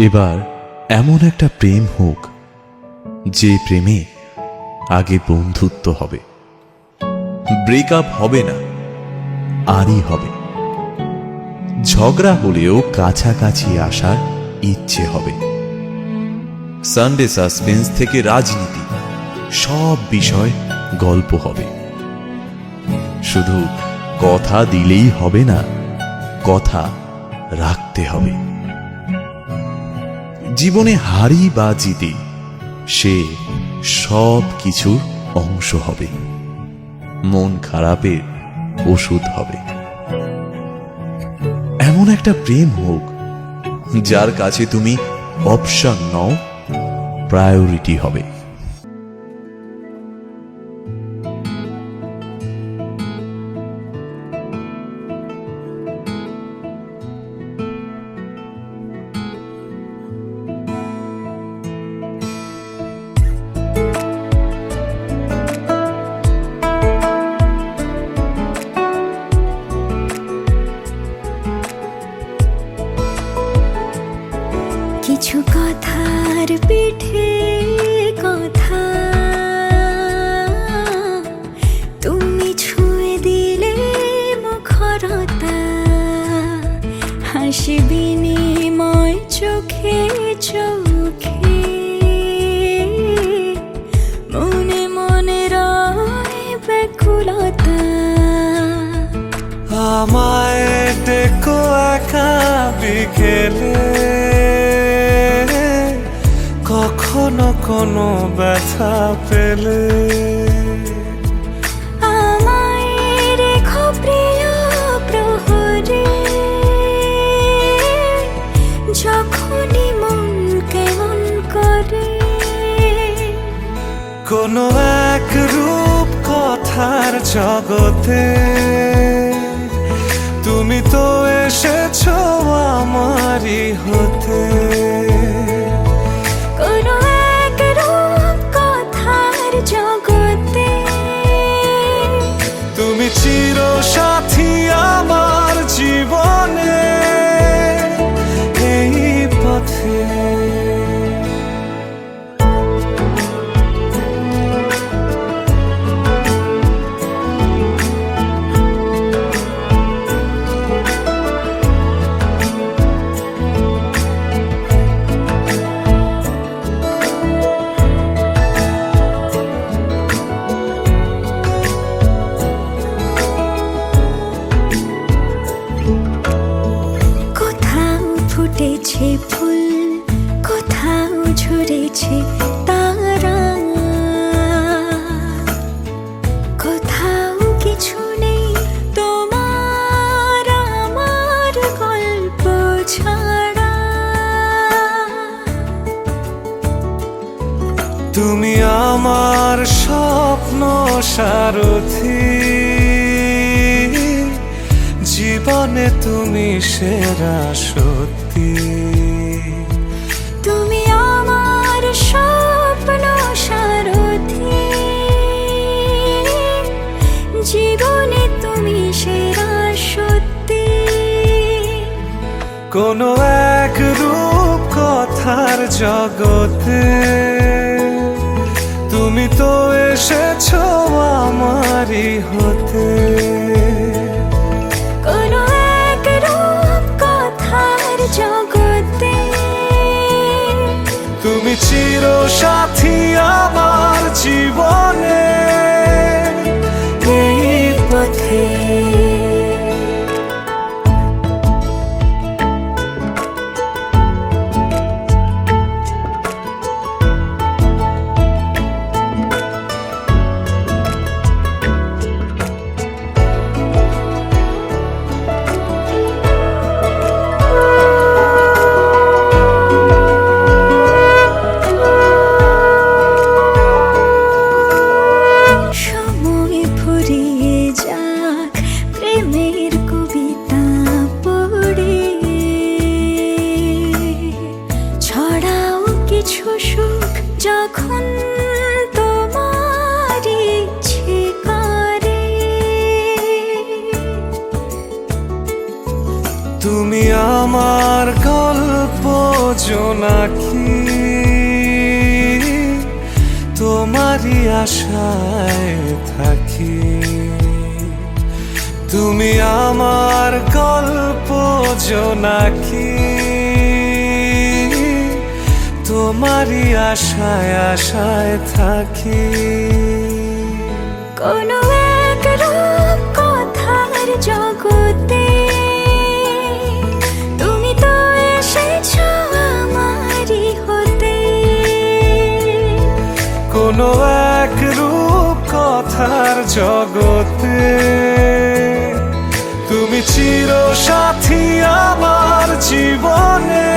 এবার এমন একটা প্রেম হোক যে প্রেমে আগে বন্ধুত্ব হবে, ব্রেকআপ হবে না, আরই হবে। ঝগড়া হলেও কাছাকাছি আসার ইচ্ছে হবে। সানডে সাসপেন্স থেকে রাজনীতি, সব বিষয় গল্প হবে। শুধু কথা দিলেই হবে না, কথা রাখতে হবে। জীবনে হারি বা জিতে সে সব কিছুর অংশ হবে, মন খারাপের ওষুধ হবে। এমন একটা প্রেম হোক যার কাছে তুমি অপশন নও, প্রায়োরিটি হবে। কিছু কথার পিঠে কথা তুমি ছুঁয়ে দিলে মুখরতা, হাসি বিনিময় চোখে চোখে, মনে মনে রয় ব্যাকুলতা। আমায় ডেকো একা বিকেলে, কখনো কোনো ব্যথা পেলে। আমায় রেখো প্রিয় প্রহরে, যখনই মন কেমন করে। কোনো এক রূপ কথার জগতে তুমি তো এসেছো আমারই হতে। কোনো এক রূপ কথার জগতে তুমি চিরসাথী আমার জীবনে, এই পথে। ফুটেছে ফুল, কোথাও ঝরেছে তারা, কোথাও কিছু নেই তোমার আমার গল্প ছাড়া। তুমি আমার স্বপ্ন সারথি, জীবনে তুমি সেরা সত্যি। তুমি আমার স্বপ্ন সারথি, জীবনে তুমি সেরা সত্যি। কোনো এক রূপ কথার জগতে তুমি তো এসেছো আমারই হতে। কোনো এক রূপ কথার জগতে তুমি চিরসাথী আমার জীবনে, এই পথে। যখন তোমার ইচ্ছে করে তুমি আমার গল্প জোনাকি তোমারই আশায় থাকি। তুমি আমার গল্প জোনাকি তোমারই আশায় আশায় থাকি। কোনো এক রূপ কথার জগতে তুমি তো এসেছো আমারই হতে। কোনো এক রূপ কথার জগতে তুমি চির সাথী আমার জীবনে।